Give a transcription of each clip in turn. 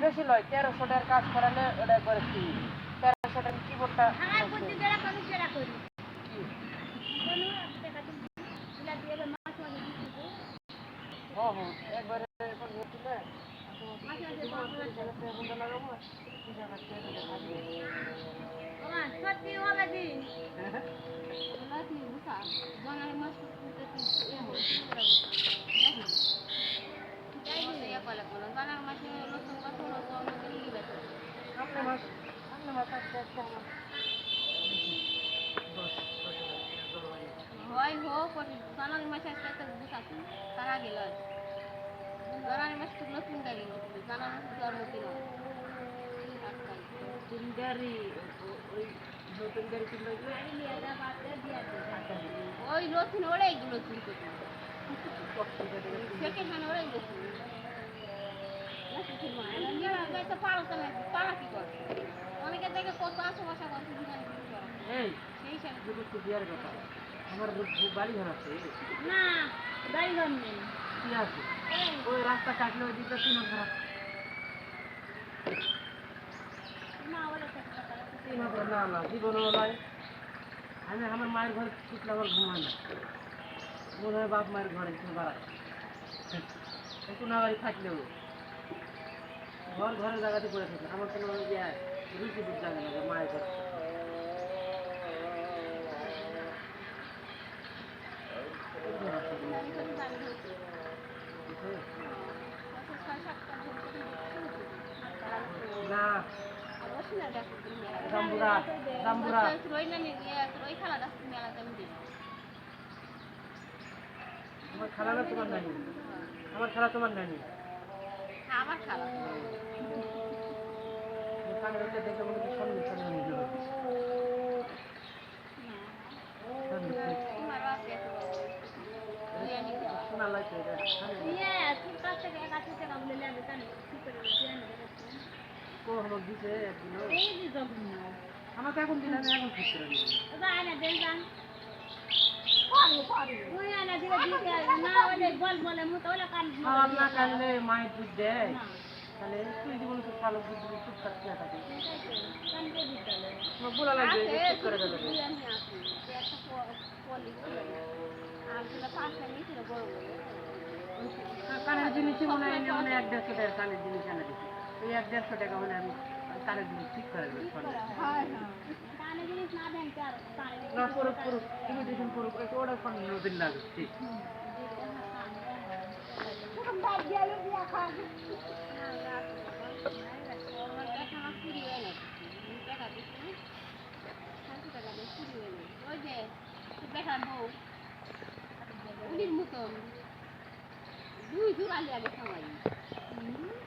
বেশি লয় 1300 টাকার কাজ করালে ওটা করে 1300 টাকা কিবোর্ডটা একবারে ওই নতুন ওরাই এগুলো চিনতে সেকেন্ড হ্যান্ড ওরাই পালা কি করে অনেকে দেখে কত আশেপাশে কত সেই আমার বাড়ি ঘর আছে না বাড়ি ঘর নেই কি আছে ওই রাস্তা কাটলে ওই দিকটা 3 ঘর না জীবনও নয় আমি আমার মায়ের ঘরে ছুটলে আমার ঘুমায় না মনে হয় বাপ মায়ের ঘরে একটু বাড়ায় একটু না বাড়ি থাকলেও ঘরের জায়গাতে করে থাকে আমার কোনো রুচি বুঝ জানে না মায়ের ঘর না আমার খালা না তোমার নানি আমার খালা তোমার নানি আমার খালা দেখে মনে হচ্ছে সন্ধ্যে শোনা লাগছে দিছে একদিন আমাকে এখন দিলে আমি এখন ঠিক করে না কানলে মায়ের দুধ দেয় তাহলে তুই জীবন খুব ভালো দুধ দিলে চুপচাপ খেয়ে থাকে বলা লাগবে চুপ করে গেল কানের জিনিসই মনে হয় মানে 1-150 টাকার কানের জিনিস এনে দিচ্ছি ওই 1-150 টাকা মানে আমি কানের জিনিস ঠিক করে দেবো না পুরুক ইমিটেশন পুরুক ওটা ফোন নদীর লাগে ঠিক মতন 2 জোড়া লাগে সবাই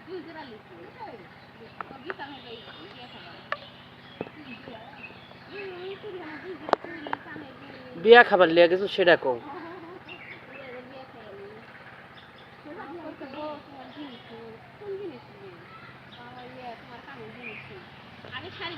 2 জোড়া লিখি বিয়া খাবার লিয়া কিছু সেটা কও আগে শাড়ি